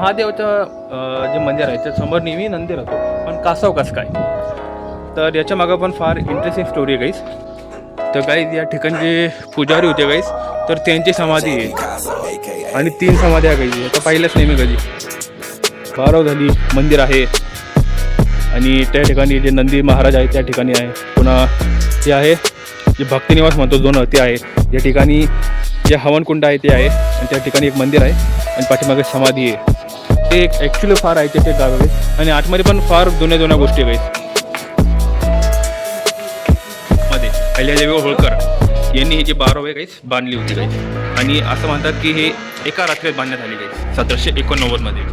महादेवचं जे मंदिर आहे त्या समोर नेहमी नंदी राहतो, पण कासव कसं काय? तर याच्या मागं पण फार इंटरेस्टिंग स्टोरी आहे गाईस. तर गाईज या ठिकाणी जे पुजारी होते गाईस, तर त्यांची समाधी आहे आणि 3 समाध्या गाईज आता पाहिल्याच नेहमी कधी. 12 झाली मंदिर आहे आणि त्या ठिकाणी जे नंदी महाराज आहे त्या ठिकाणी आहे. पुन्हा ते आहे जे भक्तिनिवास म्हणतो दोन ते आहे. या ठिकाणी जे हवनकुंड आहे ते आहे आणि त्या ठिकाणी एक मंदिर आहे आणि पाठीमागे समाधी आहे. ते एक ॲक्च्युली फार ऐतिहासिक गाव आहे आणि आतमध्ये पण फार जुन्या जुन्या गोष्टी आहेत. मध्ये अहिल्यादेवी होळकर यांनी ही जी 12 गाईस बांधली होती गाईस आणि असं म्हणतात की हे एका रात्रीत बांधण्यात आली गाईस 1789 मध्ये.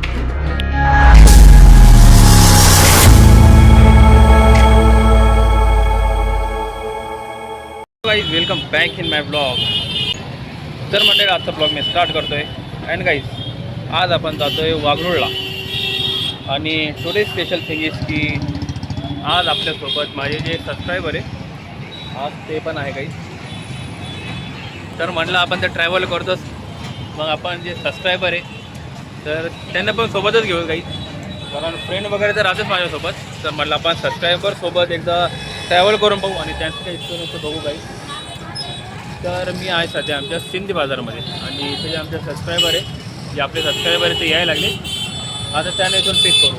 Guys welcome back in my blog. तर मंडळी आजचा ब्लॉग मी स्टार्ट करतोय अँड गाईज आज आपण जातोय वाघरूळला आणि टुडे स्पेशल थिंग इज की आज आपल्यासोबत माझे जे सबस्क्रायबर आहे आज ते पण आहे गाईज. तर म्हटलं आपण तर ट्रॅव्हल करतोच, मग आपण जे सबस्क्रायबर आहे तर त्यांना पण सोबतच घेऊ गाईज, कारण फ्रेंड वगैरे तर राहतच माझ्यासोबत. तर म्हटलं आपण सबस्क्रायबरसोबत एकदा ट्रॅव्हल करून बघू आणि त्यांचं काही एक्सपिरियन्स बघू गाईज. तर मी आहे सध्या आमच्या सिंधी बाजारमध्ये आणि इथे जे आमचे सबस्क्रायबर आहे जे आपले सबस्क्रायबर आहे ते यायला लागले. आता त्याने इथून पिक करू.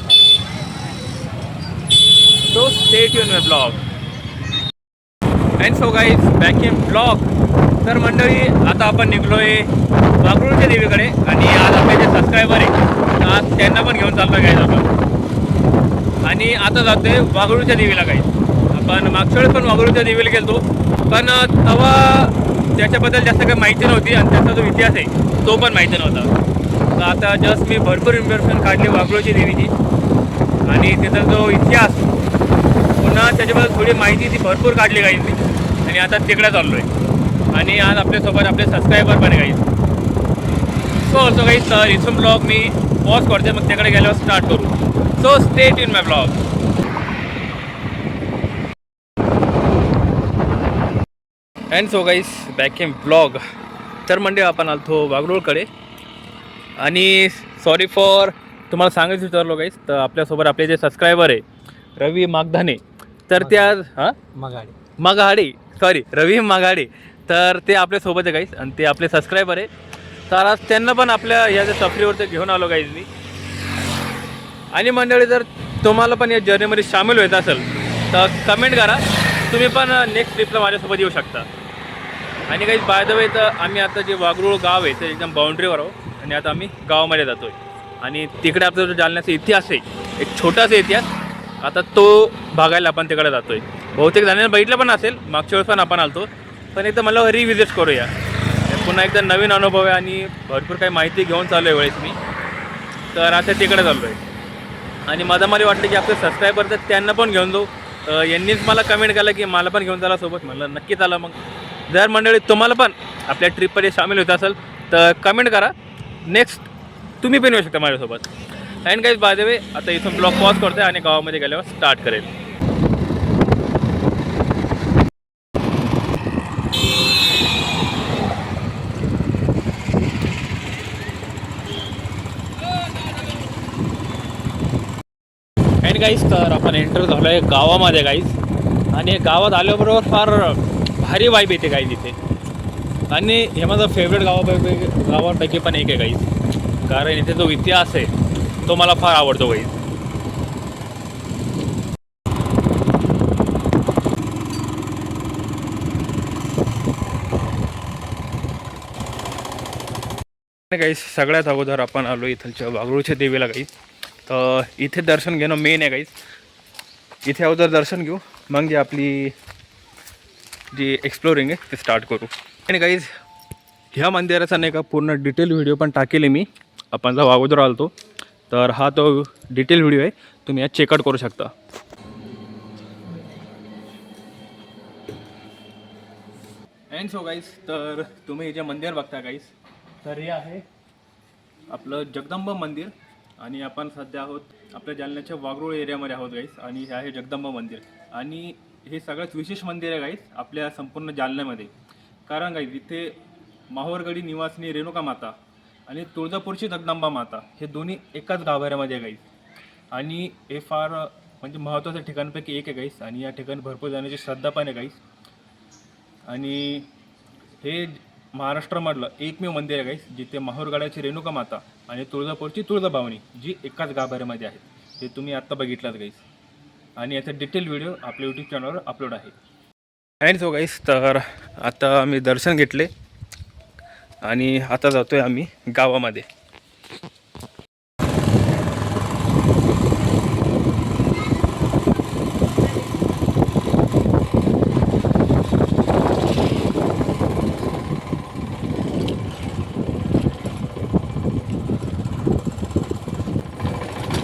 So stay tune my blog and so guys back in blog. तर मंडळी आता आपण निघलो आहे वाघरूळच्या देवीकडे आणि आज आपले जे सबस्क्रायबर आहे आज त्यांना पण घेऊन चाललो गाईज आपण. आणि आता जातो आहे वाघरूळच्या देवीला गाईज. आपण मागच्या वेळेस पण वाघरूळच्या देवीला गेलो पण तेव्हा त्याच्याबद्दल जास्त काही माहिती नव्हती आणि त्याचा जो इतिहास आहे तो पण माहिती नव्हता. तर आता जस्ट मी भरपूर इन्फॉर्मेशन काढली वाघरूळची देवीची आणि त्याचा जो इतिहास पुन्हा त्याच्याबद्दल थोडी माहिती ती भरपूर काढली गाईज मी आणि आता तिकडे चाललो आहे आणि आज आपल्यासोबत आपले सबस्क्रायबर पण आहे गाईज. सो ऑल्सो गाईज तर इथून ब्लॉग मी पॉज करते, मग तिकडे गेल्यावर स्टार्ट करू. So stay in my blog. And so guys back in blog. तर म्हणजे आपण आलतो वाघरूळकडे आणि सॉरी फॉर तुम्हाला सांगायचं विचारलो गाईस. तर आपल्यासोबत आपले जे सबस्क्रायबर आहे रवी मागधाने तर ते आज मागाडे सॉरी रवी मागाडे तर ते आपल्यासोबत आहे गाईस आणि ते आपले सबस्क्रायबर आहे. तर आज त्यांना पण आपल्या या ज्या सफरीवरती घेऊन आलो गाईज मी. आणि मंडळी जर तुम्हाला पण या जर्नीमध्ये सामील व्हायचं असेल तर कमेंट करा, तुम्ही पण नेक्स्ट ट्रिपला माझ्यासोबत येऊ शकता. आणि काही बाय द वे तर आम्ही आता जे वाघरूळ गाव आहे ते एकदम बाउंड्रीवर आहोत आणि आता आम्ही गावामध्ये जातो आहे आणि तिकडे आपला जो जालन्याचा इतिहास आहे एक छोटासा इतिहास आता तो बघायला आपण तिकडे जातो आहे. बहुतेक जाण्याला बघितलं पण असेल, मागच्या वेळेस पण आपण आलतो पण एकदा मला रिव्हिजिट करूया. पुन्हा एकदा नवीन अनुभव आहे आणि भरपूर काही माहिती घेऊन चालू आहे वेळेस मी. तर आता तिकडे चाललो आहे आणि मला वाटलं की आपले सबस्क्रायबर तर त्यांना पण घेऊन जाऊ. यांनीच मला कमेंट केलं की मला पण घेऊन चाला सोबत. म्हणलं नक्की चाला. मग जर मंडळी तुम्हाला पण आपल्या ट्रिपमध्ये सामील होत असेल तर कमेंट करा, नेक्स्ट तुम्ही पण येऊ शकता माझ्यासोबत. And guys by the way आता इथून ब्लॉग पॉज करतो आणि गावामध्ये गेल्यावर स्टार्ट करेल. अँड गाईज तर आपण एंटर झालो आहे गावामध्ये गाईज आणि गावात आल्याबरोबर फार भारी वाईब येते गाईज इथे. आणि हे माझं फेवरेट गावापैकी पण एक आहे गाईज, कारण इथे जो इतिहास आहे तो मला फार आवडतो गाईज. गाईज सगळ्यात अगोदर आपण आलो इथलच्या वाघरूळच्या देवीला गाईज. तर इथे दर्शन घेणं मेन आहे गाईज. इथे अगोदर दर्शन घेऊ मग जी आपली जी एक्सप्लोरिंग आहे ते स्टार्ट करू. आणि गाईज ह्या मंदिराचा नाही का पूर्ण डिटेल व्हिडिओ पण टाकेल मी आपण जेव्हा अगोदर आलतो. तर हा तो डिटेल व्हिडिओ आहे, तुम्ही यात चेकआउट करू शकता. अँड सो गाईज तर तुम्ही हे जे मंदिर बघता गाईज तर हे आहे आपलं जगदंबा मंदिर आणि आपण सध्या आहोत आपल्या जालन्याच्या वाघरूळ एरियामध्ये आहोत गाईज. आणि हे आहे जगदंबा मंदिर आणि हे सगळ्यात विशेष मंदिर आहे गाईज आपल्या संपूर्ण जालन्यामध्ये. कारण गाईज इथे माहूरगडी निवासिनी रेणुका माता आणि तुळजापूरची जगदंबा माता हे दोन्ही एकाच गाभाऱ्यामध्ये आहे गाईस. आणि हे फार म्हणजे महत्त्वाच्या ठिकाणापैकी एक आहे गाईस. आणि या ठिकाणी भरपूर जाण्याची श्रद्धा पण आहे गाईस. आणि हे महाराष्ट्रामधलं एकमेव मंदिर आहे गाईस जिथे माहूरगडाची रेणुका माता आणि तुळजापूरची तुळजाभवानी जी एकाच गाभाऱ्यामध्ये आहेत. ते तुम्ही आत्ता बघितलात गाईस. आणि याचा डिटेल व्हिडिओ आपल्या यूट्यूब चॅनलवर अपलोड आहे. अँड सो गाईस, तर आता आम्ही दर्शन घेतले आणि आता जातो आहे आम्ही गावामध्ये.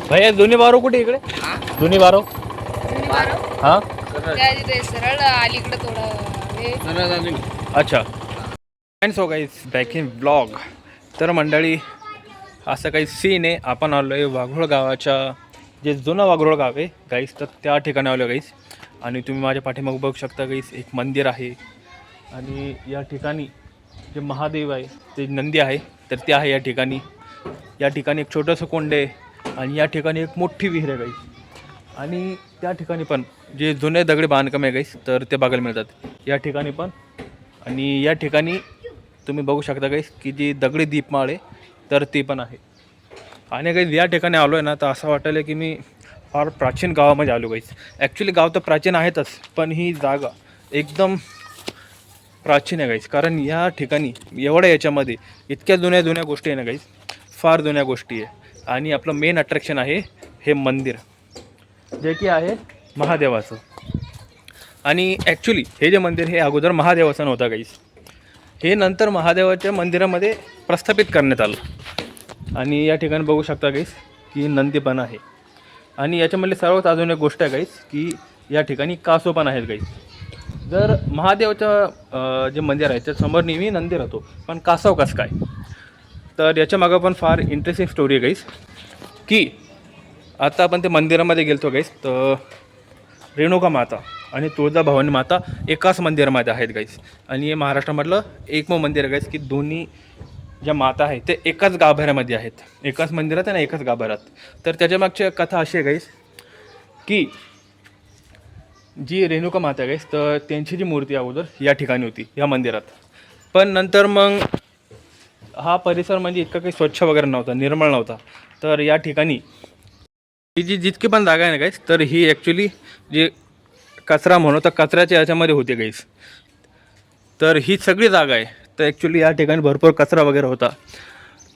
भैया दोन्ही बारो कुठे इकडे? दोन्ही बारो हां सरळ अलीकडे थोडं अच्छा. And so guys back in blog. तर मंडळी असं काही सीन आहे. आपण आलो आहे वाघरोळ गावाच्या जे जुनं वाघरोळ गाव आहे गाईस, तर त्या ठिकाणी आलो गाईस. आणि तुम्ही माझ्या पाठीमागे बघू शकता गाईस एक मंदिर आहे. आणि या ठिकाणी जे महादेव आहे ते नंदी आहे तर ते आहे या ठिकाणी. या ठिकाणी एक छोटंसं कोंड आहे आणि या ठिकाणी एक मोठी विहीर आहे गाईस. आणि त्या ठिकाणी पण जे जुने दगडी बांधकाम आहे गाईस तर ते बघायला मिळतात या ठिकाणी पण. आणि या ठिकाणी तुम्ही बघू शकता गाईस की जी दगडी दीपमाळ आहे तर ती पण आहे. आणि गाईस या ठिकाणी आलो आहे ना तर असं वाटायलं की मी फार प्राचीन गावामध्ये आलो गाईस. ॲक्च्युली गाव तर प्राचीन आहेतच पण ही जागा एकदम प्राचीन आहे गाईस. कारण या ठिकाणी एवढ्या याच्यामध्ये इतक्या जुन्या जुन्या गोष्टी आहे ना गाईस, फार जुन्या गोष्टी आहे. आणि आपलं मेन अट्रॅक्शन आहे हे मंदिर जे की आहे महादेवाचं. आणि ॲक्च्युली हे जे मंदिर हे अगोदर महादेवाचं नव्हतं गाईस. हे नंतर महादेवाच्या मंदिरामध्ये प्रस्थापित करण्यात आलं. आणि या ठिकाणी बघू शकता गाईस की नंदी पण आहे. आणि याच्यामधली सर्वात अजून एक गोष्ट आहे गाईस की या ठिकाणी कासव पण आहेत गाईस. जर महादेवाचं जे मंदिर आहे त्यासमोर नेहमी नंदी राहतो पण कासव कसं काय, तर याच्यामागं पण फार इंटरेस्टिंग स्टोरी आहे गाईस. की आता आपण ते मंदिरामध्ये गेलतो गाईस तर रेणुका माता आणि तुळजाभवानी माता एकाच मंदिरामध्ये आहेत गाईस. आणि हे महाराष्ट्रामधलं एकमेव मंदिर आहे गाईस की दोन्ही ज्या माता आहेत ते एकाच गाभाऱ्यामध्ये आहेत, एकाच मंदिरात आणि एकाच गाभाऱ्यात. तर त्याच्यामागची कथा अशी आहे गाईस की जी रेणुका माता आहे गाईस तर त्यांची जी मूर्ती अगोदर या ठिकाणी होती या मंदिरात. पण नंतर मग हा परिसर म्हणजे इतका काही स्वच्छ वगैरे नव्हता, निर्मळ नव्हता. तर या ठिकाणी ही जी जितकी पण जागा आहे ना गाईस तर ही ॲक्च्युली जे कचरा म्हणू तर कचऱ्याच्या याच्यामध्ये होते गाईस. तर ही सगळी जागा आहे तर ॲक्च्युली या ठिकाणी भरपूर कचरा वगैरे होता.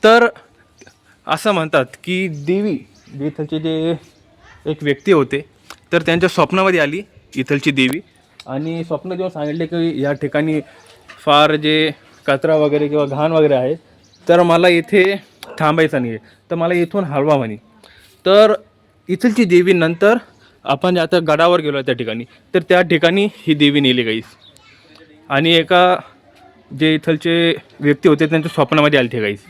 तर असं म्हणतात की देवी जे इथलचे जे एक व्यक्ती होते तर त्यांच्या स्वप्नामध्ये आली इथलची देवी. आणि स्वप्न जेव्हा सांगितले की या ठिकाणी फार जे कचरा वगैरे किंवा घाण वगैरे आहे तर मला इथे थांबायचं नाही आहे, तर मला इथून हलवा म्हणे. तर इथलची देवी नंतर आपण आता गडावर गेलो त्या ठिकाणी तर त्या ठिकाणी ही देवी नेली गाईस. आणि एका जे इथलचे व्यक्ती होते त्यांच्या स्वप्नामध्ये आले ते गाईस.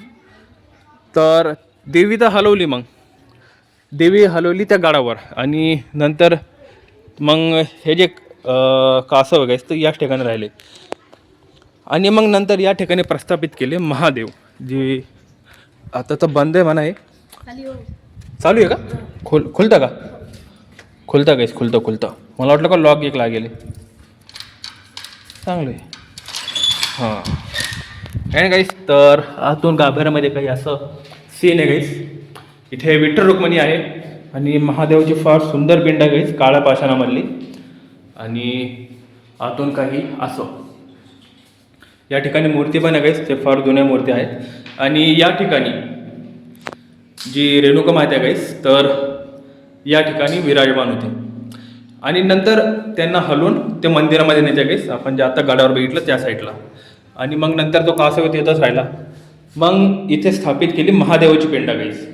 तर देवी तर हलवली, मग देवी हलवली त्या गडावर. आणि नंतर मग हे जे कासव गाईस तर याच ठिकाणी राहिले. आणि मग नंतर या ठिकाणी प्रस्थापित केले महादेव, जे आता तर बंद आहे म्हणा. आहे चालू आहे का? खुलतं का? खुलतं गाईस, खुलतं. मला वाटलं का लॉक एक लागेल. चांगलं आहे. हां आणि गाईस तर आतून गाभाऱ्यामध्ये काही असं सीन आहे गाईस. इथे विठ्ठल रुक्मिणी आहे आणि महादेवाची फार सुंदर पिंड आहे गाईस काळ्या पाषाणामधली. आणि आतून काही असं या ठिकाणी मूर्ती पण आहे गाईस, ते फार जुन्या मूर्ती आहेत. आणि या ठिकाणी जी रेणुका माता आहे गाईस तर या ठिकाणी विराजमान होते. आणि नंतर त्यांना हलवून ते मंदिरामध्ये नेते गाईस, आपण जे आता गडावर बघितलं त्या साईडला. आणि मग नंतर तो कासव येतच राहिला. मग इथे स्थापित केली महादेवाची पिंड गाईस.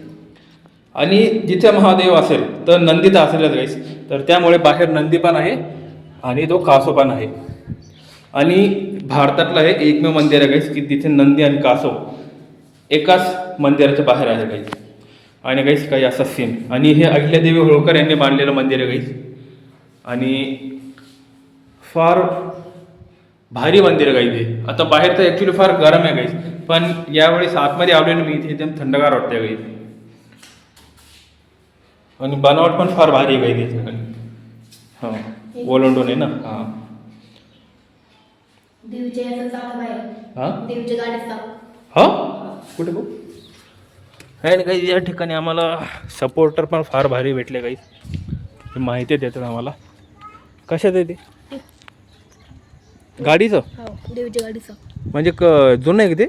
आणि जिथे महादेव असेल तर नंदी तर असेलच गाईस. तर त्यामुळे बाहेर नंदी पण आहे आणि तो कासव पण आहे. आणि भारतातलं हे एकमेव मंदिर आहे गाईस की तिथे नंदी आणि कासव एकाच मंदिराच्या बाहेर आहे गाईस. आणि गाईस काही असा सीन. आणि हे अहिल्यादेवी होळकर यांनी बांधलेलं मंदिर आहे गाईस. आणि फार भारी मंदिर आहे गाईज हे. आता बाहेर तर ॲक्च्युली फार गरम आहे गाईज, पण यावेळेस आतमध्ये आलेलो मी इथे एकदम थंडगार वाटते गाईज. आणि बनावट पण फार भारी आहे गाईज इथे. हां ओलंडून आहे ना. हां हां देवीच्या गाडीत हां कुठे भाऊ आहे काही या ठिकाणी आम्हाला सपोर्टर पण फार भारी भेटले काही माहिती देतात आम्हाला. कशात आहे ते गाडीचं देवीच्या गाडीचं म्हणजे जुनं आहे का ते.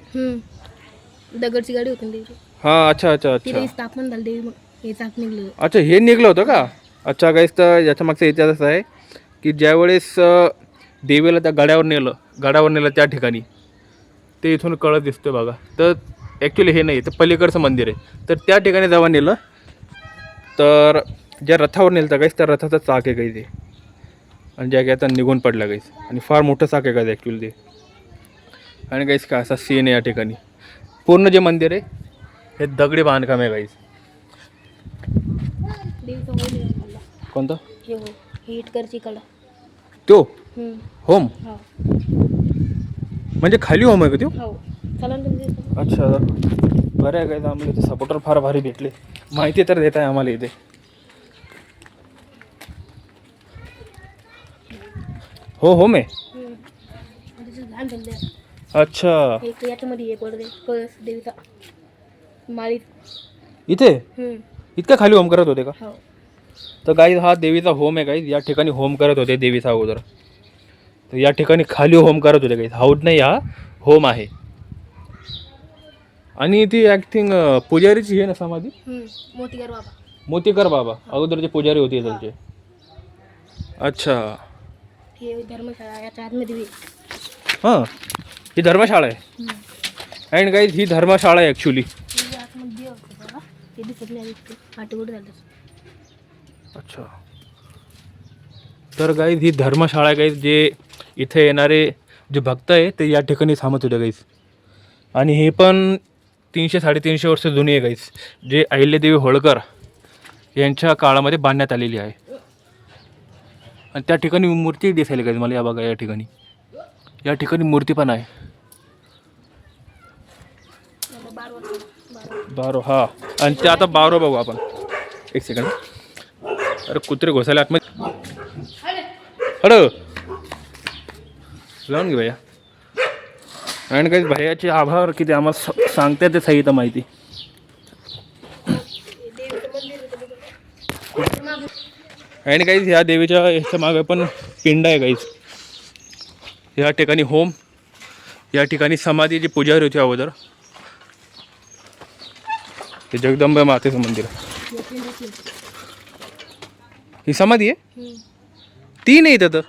दगडची गाडी होती देवीची. हां अच्छा अच्छा अच्छा तिथे स्थापन झाली देवी, हे चाक निघलं. अच्छा हे निघलं होतं का. अच्छा गाईस तर याच्या मागचा इतिहास असा आहे की ज्यावेळेस देवीला त्या गडावर नेलं त्या ठिकाणी ते इथून कळत दिसतोय बघा. तर ॲक्च्युली हे नाही तर पलीकडचं मंदिर आहे. तर त्या ठिकाणी जेव्हा नेलं तर ज्या रथावर नेलं तर गाईस त्या रथाचं चाक आहे काही ते, आणि ज्या आता निघून पडला गाईस. आणि फार मोठं चाक आहे का ॲक्च्युली ते. आणि गाईस काय असा सीन आहे या ठिकाणी. पूर्ण जे मंदिर आहे हे दगडी बांधकाम आहे गाईस. देवीचा होम आहे. कोणता हे हो, ही इटकरची कला. तो होम हो म्हणजे खाली होम आहे का तो. हो चला ना तुम्ही. अच्छा बरं आहे काय आम्हाला इथे सपोर्टर फार भारी भेटले. माहिती तर देत आहे आम्हाला इथे. हो होम आहे. लहान झाले अच्छा एक याच्यामध्ये एक वडदे कळस देवीचा माळी. इथे इतका खाली होम करत होते का. हो तर गाईज हा देवीचा होम आहे गाईज. या ठिकाणी होम करत होते देवीचा अगोदर. तर या ठिकाणी खाली होम करत होते गाईज. हाऊस नाही हा होम आहे. आणि ती आय थिंक पुजारीची आहे ना समाधी. मोतीगर बाबा. मोतीकर बाबा अगोदरचे पुजारी होते त्यांचे. अच्छा हे धर्मशाळा याच्या आतमध्ये. हां ही धर्मशाळा आहे. अँड गाईज ही धर्मशाळा आहे ॲक्च्युली. ते दिसत नाही आठवड झालं. अच्छा तर गाईज ही धर्मशाळा आहे गाईज. जे इथे येणारे जे भक्त आहे ते या ठिकाणी थांबत होते गाईज. आणि हे पण 300-350 वर्ष जुनी आहे गाईज. जे अहिल्यादेवी होळकर यांच्या काळामध्ये बांधण्यात आलेली आहे. आणि त्या ठिकाणी मूर्ती दिसायला गाईज मला. या बघा या ठिकाणी मूर्ती पण आहे. बारो हा आणि ते आता बारो बघू आपण. एक सेकंड. अरे कुत्रे घोसायला आतमध्ये. हळू लावून घे भैया. आणि काही भैयाचे आभार किती आम्हाला सांगते ते सही तर माहिती. आणि काहीच ह्या देवीच्या ह्याच्या मागे पण पिंड आहे काहीच. या ठिकाणी होम, या ठिकाणी समाधी जी पुजारी होती अगोदर. हे जगदंबा मातेचं मंदिर. ही समाधी आहे. ती नाही तर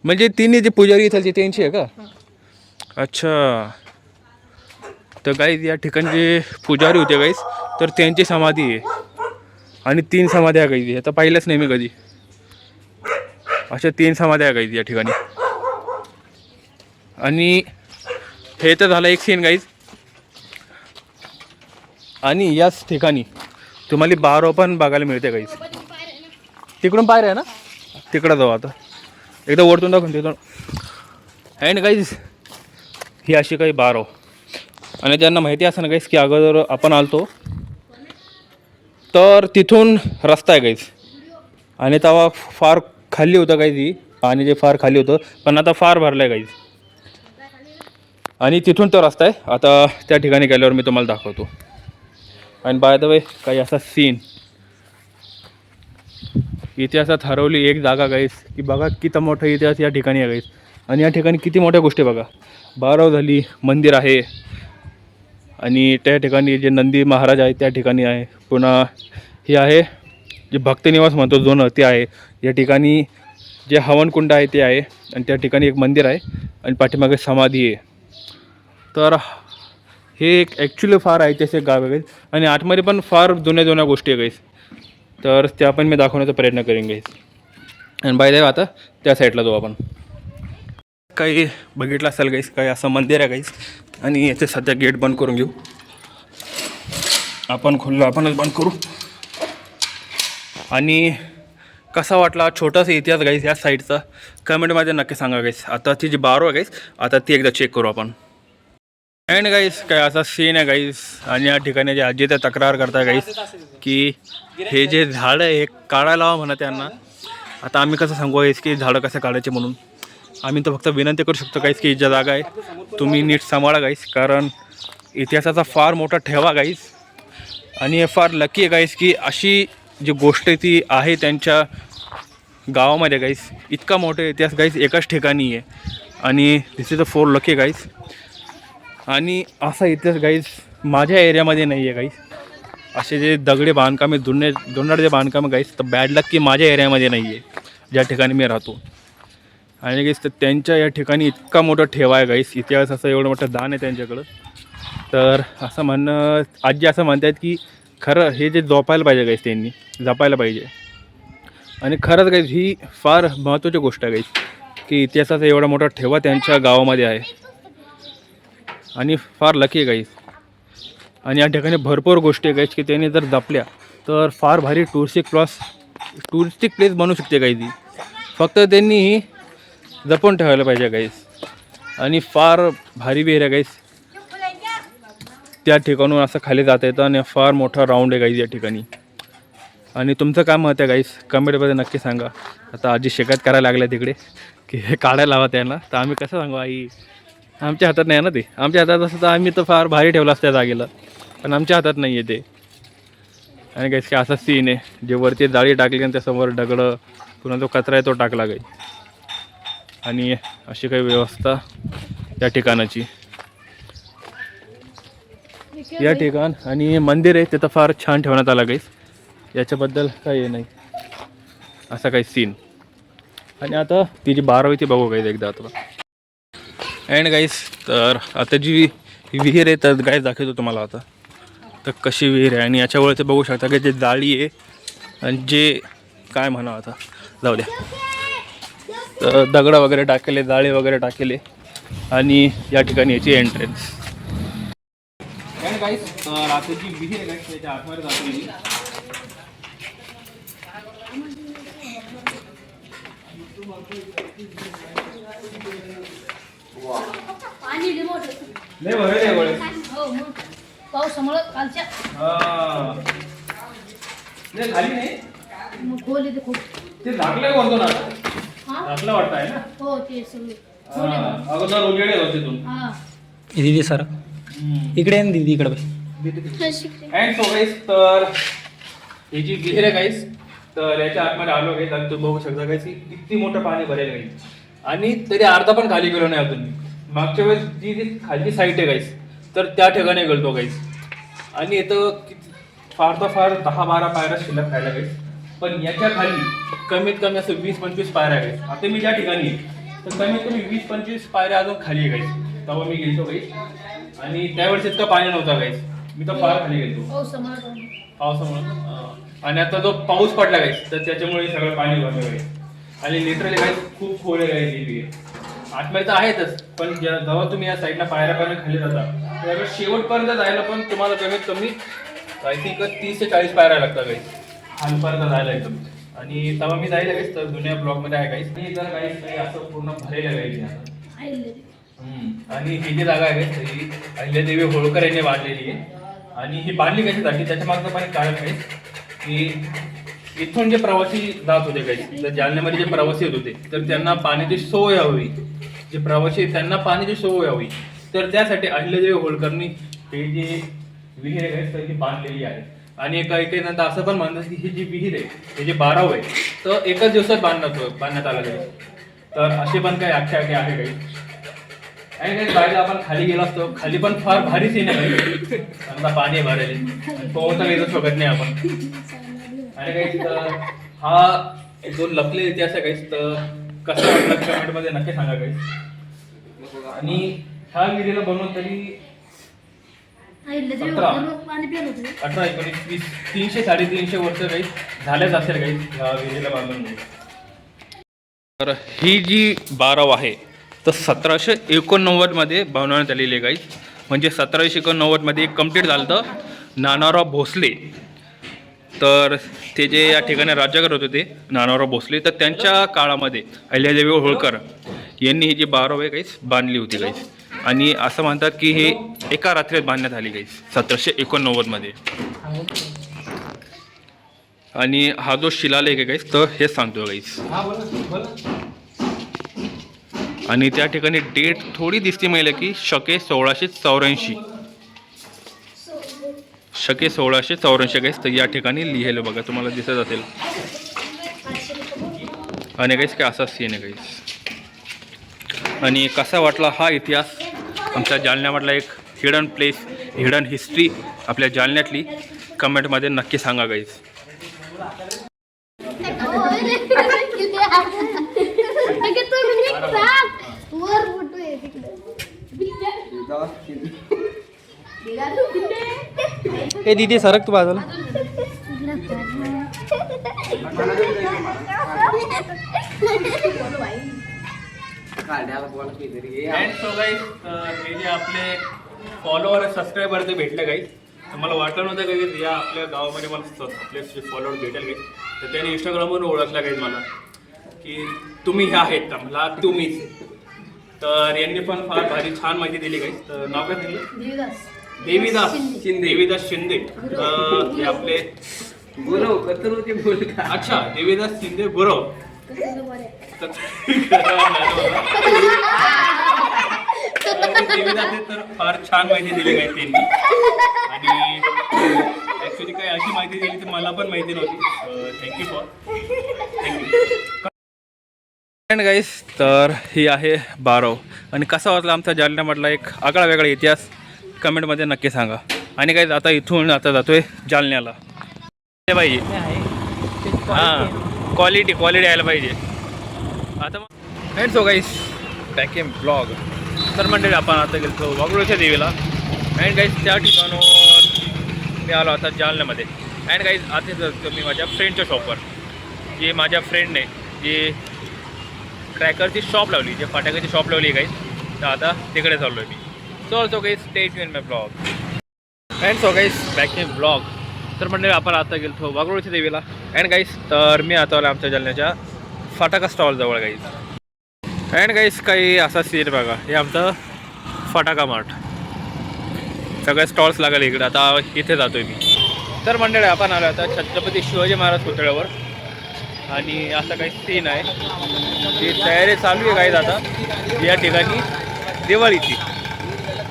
म्हणजे तिन्ही जे पुजारी इथलचे त्यांची आहे का. अच्छा तर गाईज या ठिकाणी जे पुजारी होते गाईज तर त्यांची समाधी आहे. आणि 3 समाध्या आहे गाईज. आता पाहिलंच नाही मी कधी. अशा 3 समाध्या आहे गाईज या ठिकाणी. आणि हे तर झालं एक सीन गाईज. आणि याच ठिकाणी तुम्हाला बारो पण बघायला मिळते गाईज. तिकडून पायऱ्या आहे ना. तिकडं जाऊ आता. एकदा वरतून दाखवून तिथून. अँड गाईज ही अशी काही बारो. आणि ज्यांना माहिती असं ना गाईज की अगोदर आपण आलतो तर तिथून रस्ता आहे गाईज. आणि तेव्हा फार खाली होतं गाईज. ही पाणी जे फार खाली होतं पण आता फार भरलं आहे गाईज. आणि तिथून तो रस्ता आहे. आता त्या ठिकाणी गेल्यावर मी तुम्हाला दाखवतो. आणि बाय द वे काही असा सीन इतिहासात हरवली एक जागा गाईस की बघा किती मोठा इतिहास या ठिकाणी आहे गाईस. आणि या ठिकाणी किती मोठ्या गोष्टी बघा. बाराव झाली, मंदिर आहे. आणि त्या ठिकाणी जे नंदी महाराज आहे त्या ठिकाणी आहे. पुन्हा हे आहे जे भक्तनिवास म्हणतो जुनं ते आहे. या ठिकाणी जे हवनकुंड आहे ते आहे. आणि त्या ठिकाणी एक मंदिर आहे आणि पाठीमागे समाधी आहे. तर हे एक ॲक्च्युली फार ऐतिहासिक गाव आहे गाईस. आणि आतमध्ये पण फार जुन्या गोष्टी आहे गाईस. तर त्या पण मी दाखवण्याचा प्रयत्न करेन गाईस. आणि बाय द वे आता त्या साईडला जाऊ आपण. काही बघितलं असेल गाईस काही असं मंदिर आहे गाईस. आणि याचे सध्या गेट बंद करून घेऊ. आपण खोललं आपणच बंद करू. आणि कसा वाटला छोटासा इतिहास गाईस या साईडचा कमेंटमध्ये नक्की सांगा गाईस. आता ती जी बारो आहे गाईस आता ती एकदा चेक करू आपण. अँड गाईस काय असा सीन आहे गाईस आणि या ठिकाणी जे आजी त्या तक्रार करताय गाईस की हे जे झाडं आहे हे काढायला हवं म्हणा त्यांना. आता आम्ही कसं सांगू गाईस की झाडं कसं काढायचे म्हणून. आम्ही तर फक्त विनंती करू शकतो गाईस की ज्या जागा आहे तुम्ही नीट सांभाळा गाईस, कारण इतिहासाचा फार मोठा ठेवा गाईस. आणि हे फार लकी आहे गाईस की अशी जी गोष्ट ती आहे त्यांच्या गावामध्ये गाईस. इतका मोठा इतिहास गाईस एकाच ठिकाणी आहे आणि दिस इज अ फोर लकी गाईस. आणि असा इतिहास गाईस माझ्या एरियामध्ये नाही आहे गाईस. असे जे दगडी बांधकामे जुन्नर जे बांधकामं गाईस तर बॅड लक की माझ्या एरियामध्ये नाही आहे ज्या ठिकाणी मी राहतो. आणि गाईस तर त्यांच्या या ठिकाणी इतका मोठा ठेवा आहे गाईस. इतिहास असं एवढं मोठं दान आहे त्यांच्याकडं. तर असं म्हणणं आजी असं म्हणतात की खरं हे जे जपायला पाहिजे गाईस त्यांनी जपायला पाहिजे. आणि खरंच गाईस ही फार महत्त्वाची गोष्ट आहे गाईस की इतिहासाचा एवढा मोठा ठेवा त्यांच्या गावामध्ये आहे आणि फार लकी आहे गाईस. आणि या ठिकाणी भरपूर गोष्टी आहे गाईस की त्यांनी जर जपल्या तर फार भारी टुरिस्टिक प्लेस बनू शकते गाईस ती. फक्त त्यांनी जपून ठेवायला पाहिजे गाईस. आणि फार भारी विहीर आहे गाईस. त्या ठिकाणून असं खाली जाता येतं आणि फार मोठा राऊंड आहे गाईस या ठिकाणी. आणि तुमचं काय मत आहे गाईस कमेंटमध्ये नक्की सांगा. आता आजी शिकायत करायला लागल्या तिकडे की हे काढायला हवा त्यांना. तर आम्ही कसं सांगू आई आमच्या हातात नाही ना ते. आमच्या हातात असतं तर आम्ही तर फार भारी ठेवलं असतं त्या जागेला, पण आमच्या हातात नाही आहे ते. आणि गाईस काय असा सीन आहे जे वरती जाळी टाकली आणि त्यासमोर दगडं पुन्हा जो कचरा आहे तो टाकला गाईस. आणि अशी काही व्यवस्था त्या ठिकाणाची या ठिकाण. आणि मंदिर आहे ते तर फार छान ठेवण्यात आलं गाईस. याच्याबद्दल काही नाही असा काही सीन. आणि आता ती जी 12वी ती बघू गाईस एकदा आता. अँड गाईस तर आता जी विहीर आहे तर गाईस दाखवतो तुम्हाला आता तर कशी विहीर आहे. आणि याच्यावर ते बघू शकता की जे जाळी आहे आणि जे काय म्हणा आता जाऊ द्या तर दगडं वगैरे टाकले जाळे वगैरे टाकले. आणि या ठिकाणी याची एंट्रन्स. अँड गाईस तर आता जी विहीर आहे गाईस त्याच्या आतमध्ये दाखवली. पाणी लय मोठं. लय भरेल आहे गोळे. हो मग पावसामुळं कालच्या नाही खाली नाही मग खोल येते खूप. ते झाकलं वरतो ना हा झाकलं वाटतं आहे ना. हो ते सगळे अगोदर उजेड आहे तिथून. हा दीदी सर इकडे आहे ना दीदी इकडे बस. अँड सो गाईस तर ही जी विहीर आहे गाईस तर याच्या आतमध्ये आलो गाईस आणि तुम्ही बघू शकता गाईस की किती मोठं पाणी भरेल गाईस. आणि तरी अर्धा पण खाली गेलो नाही अजून. मागच्या वेळेस जी खालची साईट आहे गाईस तर त्या ठिकाणी गेलतो गाईस. आणि इथं फार तर फार 10-12 पायऱ्या शिल्लक खायला गाईस. पण याच्या खाली कमीत कमी असं 20-25 पायऱ्या गाईस. आता मी ज्या ठिकाणी तर कमीत कमी 20-25 पायऱ्या अजून खाली आहे गाईस. तेव्हा मी गेलतो गाईस. आणि त्यावेळेस इतकं पाणी नव्हतं गाईस. मी तर फार खाली गेलतो पावसामुळे. आणि आता जो पाऊस पडला गाईस तर त्याच्यामुळे सगळं पाणी भरलं गाईस. आणि लिटरली गाईस खूप खोल आहे गाईस ही विहीर. आतमध्ये तर आहेतच पण जेव्हा तुम्ही या साईडला पायऱ्यापर्यंत खाली जाता त्यावेळेस शेवटपर्यंत जायला पण तुम्हाला कमीत कमी आय थिंक 30 ते 40 पायऱ्या लागतात गाईस खालपर्यंत जायला एकदम. आणि तेव्हा मी जायला गाईस तर जुन्या ब्लॉकमध्ये आहे गाईस. आणि जर गाईस असं पूर्ण भरेलं गाईस आता. आणि ही जी जागा आहे गाईस ही अहिल्यादेवी होळकर यांनी बांधलेली आहे. आणि ही बांधली कशासाठी त्याच्या मागचं पण एक कारण गाईस की इथून जे प्रवासी जात होते गाईस तर जालन्यामध्ये जे प्रवासी येत होते तर त्यांना पाण्याची सोय हवी. जे प्रवासी त्यांना पाण्याची सोय हवी तर त्यासाठी अहिल्यादेवी होळकरनी हे जी विहीर आहे गाईस तर ही बांधलेली आहे. आणि काही नंतर असं पण म्हणतात की ही जी विहीर आहे हे जे 12 आहे तर एकाच दिवसात बांधण्यात आलं गाईस. तर असे पण काही आख्यायिका आहे गाईस. आणि काही बाहेर आपण खाली गेलो असतो खाली पण फार भारी सीन आहे. आता पाणी भरायले पोहता गेलो शकत नाही आपण. आणि काही हा जो लपलेला इतिहास आहे काहीच तर कसा वाटला कमेंटमध्ये नक्की सांगा काहीच. आणि ह्या विहिरीला बनवून तरी 18-19-20 300-350 वर्ष काही झालेच असेल काही ह्या विहिरीला बांधून. तर ही जी 12 आहे तर 1789 मध्ये बनवण्यात आलेली आहे गाईस. म्हणजे 1789 मध्ये कम्प्लीट झालं होतं. नानाराव भोसले तर ते जे या ठिकाणी राज्यकर होते ते नानाराव भोसले, तर त्यांच्या काळामध्ये अहिल्यादेवी होळकर यांनी ही जी बारव आहे काहीच बांधली होती काहीच. आणि असं म्हणतात की हे एका रात्रीत बांधण्यात आली काहीच 1789 आणि हा जो शिलालेख आहे काहीच तर हेच सांगतो काहीच. आणि त्या ठिकाणी डेट थोडी दिसते मला की शके 1684 काहीच तर या ठिकाणी लिहिलं बघा तुम्हाला दिसत असेल. आणि काहीच काय असा सीन आहे काहीच. आणि कसा वाटला हा इतिहास आमच्या जालन्यामधला एक हिडन प्लेस, हिडन हिस्ट्री आपल्या जालन्यातली, कमेंटमध्ये नक्की सांगा गाईज. ए दीदी सरक तू बाजूला. अँड सो गाईज हे जे आपले फॉलोअर सबस्क्रायबर ते भेटले गाईज. तर मला वाटलं नव्हतं काही या आपल्या गावामध्ये मला आपले फॉलोअर भेटेल काही. तर त्याने इंस्टाग्रामवरून ओळखला काही मला की तुम्ही हे आहेत का, मला तुम्हीच. तर यांनी पण फार भारी छान माहिती दिली काही. तर नाव काय दिलं? देवीदास शिंदे. हे आपले अच्छा देवीदास शिंदे गुरव. देवीदास तर फार छान माहिती दिली काही त्यांनी. आणि ॲक्च्युली काही अशी माहिती दिली तर मला पण माहिती नव्हती. थँक्यू फॉर अँड गाईस. तर ही आहे बारव. आणि कसा वाटला आमचा जालन्यामधला एक आगळा वेगळा इतिहास कमेंटमध्ये नक्की सांगा. आणि गाईज आता इथून आता जातोय जालन्याला पाहिजे. हां क्वालिटी यायला पाहिजे आता. And so guys back in blog. तर मंडळी आपण आता गेलो वागळूच्या देवीला. अँड गाईज त्या ठिकाणून मी आलो आता जालन्यामध्ये. अँड गाईज आता जातो मी माझ्या फ्रेंडच्या शॉपवर. जे माझ्या फ्रेंडने जे क्रॅकरची शॉप लावली, जे फटाक्याची शॉप लावली गाईज, तर आता तिकडे चाललो आहे मी. So also guys stay tune my blog. And so guys back in blog. तर मंडळी आपण आता गेलो वागळूच्या देवीला. अँड गाईज तर मी आता आलो आमच्या जालन्याच्या फटाका स्टॉलजवळ गाईज. अँड गाईज काही असा सीन बघा, हे आमचं फटाका मार्ट. सगळे स्टॉल्स लागले इकडे. आता इथे जातोय मी. तर मंडळी आपण आलो आता छत्रपती शिवाजी महाराज पुतळ्यावर. आणि असं काही सीन आहे जी तयारी चालू आहे गाईज आता या ठिकाणी दिवाळीची.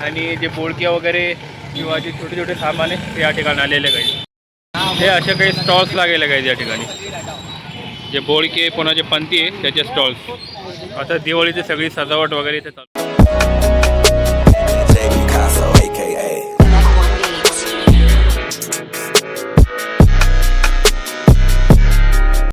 आणि जे बोळक्या वगैरे किंवा जे छोटे छोटे सामान आहे ते या ठिकाणी आलेले गाईज. हे असे काही स्टॉल्स लागलेले गाईज या ठिकाणी. जे बोळके पुन्हा जे पंथी आहे त्याचे स्टॉल्स. आता दिवाळीची सगळी सजावट वगैरे इथे चालू.